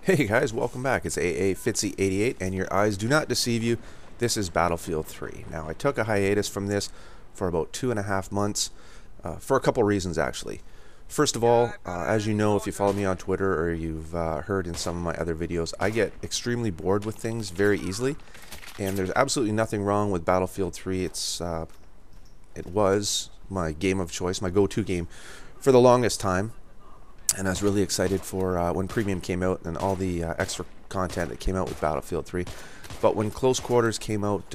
Hey guys, welcome back. It's AA Fitzy88, and your eyes do not deceive you. This is Battlefield 3. Now, I took a hiatus from this for about 2.5 months for a couple reasons, actually. First of all, as you know, if you follow me on Twitter or you've heard in some of my other videos, I get extremely bored with things very easily, and there's absolutely nothing wrong with Battlefield 3. It was my game of choice, my go-to game for the longest time. And I was really excited for when Premium came out and all the extra content that came out with Battlefield 3. But when Close Quarters came out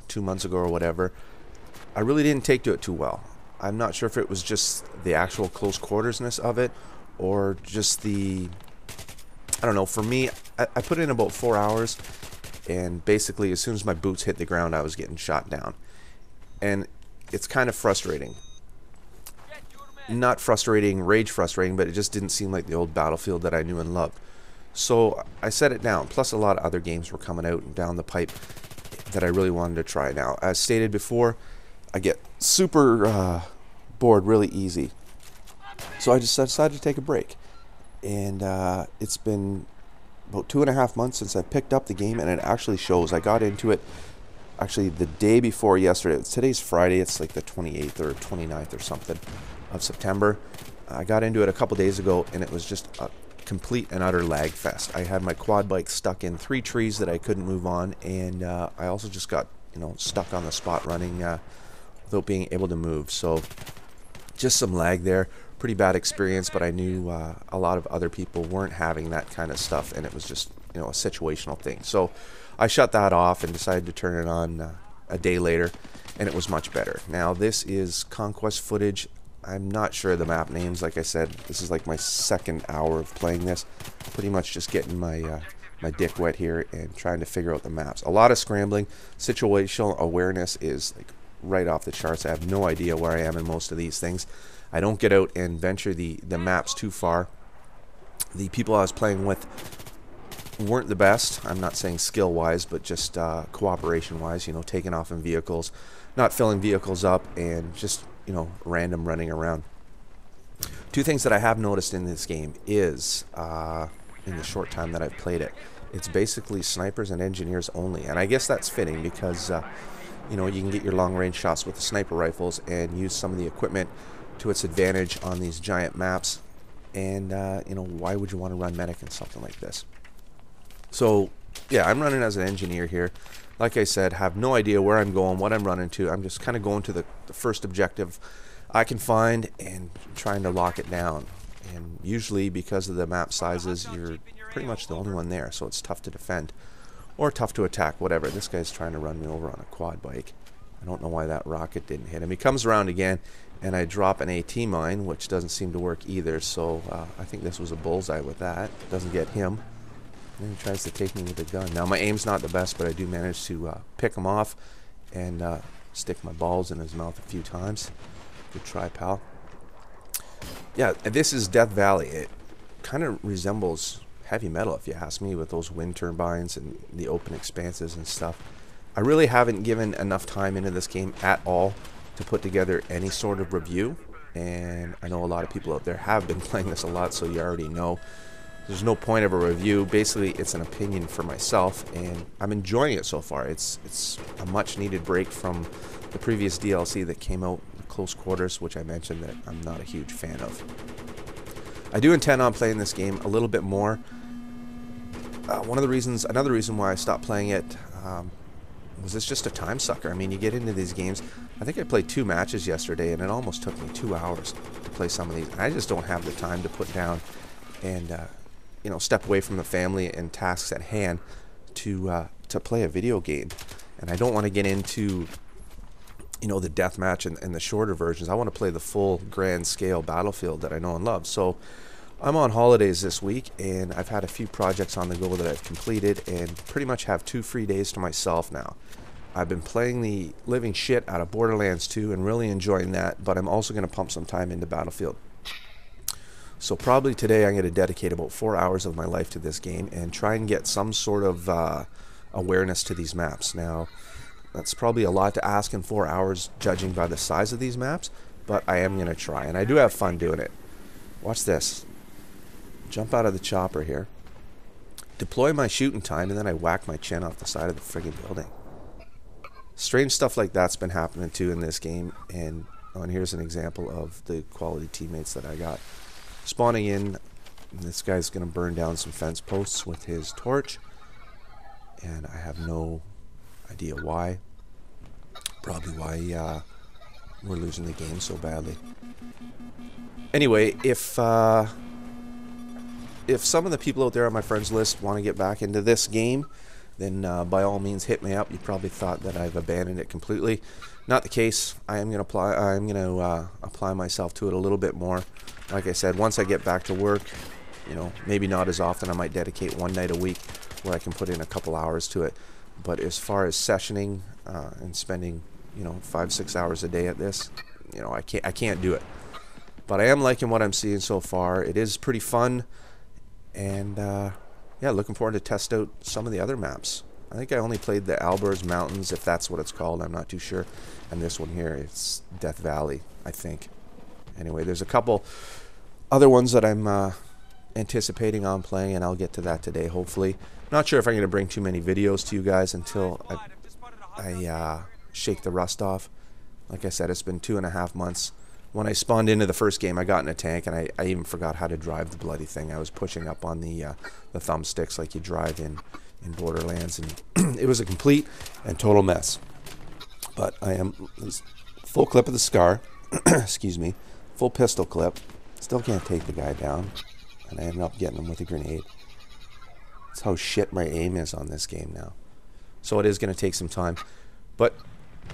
2 months ago or whatever, I really didn't take to it too well. I'm not sure if it was just the actual close quartersness of it or just I don't know, for me, I put in about 4 hours, and basically as soon as my boots hit the ground, I was getting shot down. And it's kind of frustrating. Not frustrating, rage frustrating, but it just didn't seem like the old Battlefield that I knew and loved. So I set it down. Plus a lot of other games were coming out and down the pipe that I really wanted to try. Now, as stated before, I get super bored really easy. So I just decided to take a break. And it's been about 2.5 months since I picked up the game, and it actually shows. I got into it actually the day before yesterday. Today's Friday. It's like the 28th or 29th or something of September. I got into it a couple days ago, and it was just a complete and utter lag fest. I had my quad bike stuck in 3 trees that I couldn't move on, and I also just got stuck on the spot running without being able to move. So just some lag there. Pretty bad experience, but I knew a lot of other people weren't having that kind of stuff, and it was just a situational thing. So I shut that off and decided to turn it on a day later, and it was much better. Now this is Conquest footage. I'm not sure of the map names. Like I said, this is like my second hour of playing this. Pretty much just getting my my dick wet here and trying to figure out the maps. A lot of scrambling. Situational awareness is like right off the charts. I have no idea where I am in most of these things. I don't get out and venture the maps too far. The people I was playing with weren't the best. I'm not saying skill-wise, but just cooperation-wise. Taking off in vehicles, not filling vehicles up, and just random running around. Two things that I have noticed in this game is, in the short time that I've played it, it's basically snipers and engineers only. And I guess that's fitting because, you can get your long-range shots with the sniper rifles and use some of the equipment to its advantage on these giant maps. And, why would you want to run medic in something like this? So, yeah, I'm running as an engineer here. Like I said, have no idea where I'm going, what I'm running to. I'm just kind of going to the first objective I can find and trying to lock it down. And usually, because of the map sizes, you're pretty much the only one there, so it's tough to defend. Or tough to attack, whatever. This guy's trying to run me over on a quad bike. I don't know why that rocket didn't hit him. He comes around again, and I drop an AT mine, which doesn't seem to work either, so I think this was a bullseye with that. Doesn't get him. And he tries to take me with a gun. Now, my aim's not the best, but I do manage to pick him off and stick my balls in his mouth a few times. Good try, pal. Yeah, this is Death Valley. It kind of resembles heavy metal, if you ask me, with those wind turbines and the open expanses and stuff. I really haven't given enough time into this game at all to put together any sort of review. And I know a lot of people out there have been playing this a lot, so you already know. There's no point of a review. Basically, it's an opinion for myself, and I'm enjoying it so far. It's a much-needed break from the previous DLC that came out, Close Quarters, which I mentioned that I'm not a huge fan of. I do intend on playing this game a little bit more. Another reason why I stopped playing it was it's just a time sucker. I mean, you get into these games. I think I played 2 matches yesterday, and it almost took me 2 hours to play some of these. I just don't have the time to put down and step away from the family and tasks at hand to play a video game. And I don't want to get into the deathmatch and the shorter versions. I want to play the full grand scale Battlefield that I know and love. So I'm on holidays this week, and I've had a few projects on the go that I've completed, and pretty much have 2 free days to myself now. I've been playing the living shit out of Borderlands 2 and really enjoying that, but I'm also going to pump some time into Battlefield. So probably today I'm going to dedicate about 4 hours of my life to this game and try and get some sort of awareness to these maps. Now, that's probably a lot to ask in 4 hours, judging by the size of these maps, but I am going to try, and I do have fun doing it. Watch this. Jump out of the chopper here. deploy my shooting time, and then I whack my chin off the side of the friggin' building. Strange stuff like that's been happening too in this game, and here's an example of the quality teammates that I got. Spawning in, this guy's going to burn down some fence posts with his torch, and I have no idea why. Probably why we're losing the game so badly. Anyway, if some of the people out there on my friends list want to get back into this game, then by all means hit me up. You probably thought that I've abandoned it completely. Not the case. I'm going to apply myself to it a little bit more. Like I said, once I get back to work, you know, maybe not as often. I might dedicate one night a week where I can put in a couple hours to it. But as far as sessioning and spending, you know, 5-6 hours a day at this, you know, I can't do it. But I am liking what I'm seeing so far. It is pretty fun, and yeah, looking forward to test out some of the other maps. I think I only played the Alborz Mountains, if that's what it's called. I'm not too sure. And this one here, it's Death Valley, I think. Anyway, there's a couple other ones that I'm anticipating on playing, and I'll get to that today, hopefully. Not sure if I'm going to bring too many videos to you guys until I shake the rust off. Like I said, it's been 2.5 months. When I spawned into the first game, I got in a tank, and I even forgot how to drive the bloody thing. I was pushing up on the thumbsticks like you drive in Borderlands, and it was a complete and total mess. But I am full clip of the Scar, excuse me, full pistol clip. Still can't take the guy down, and I ended up getting him with a grenade. That's how shit my aim is on this game now. So it is going to take some time, but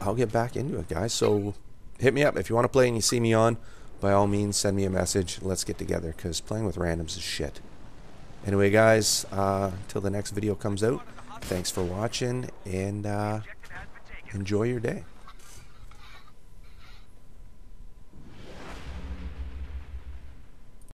I'll get back into it, guys. So hit me up if you want to play and you see me on. By all means, send me a message. Let's get together, because playing with randoms is shit. Anyway, guys, until the next video comes out, thanks for watching, and enjoy your day.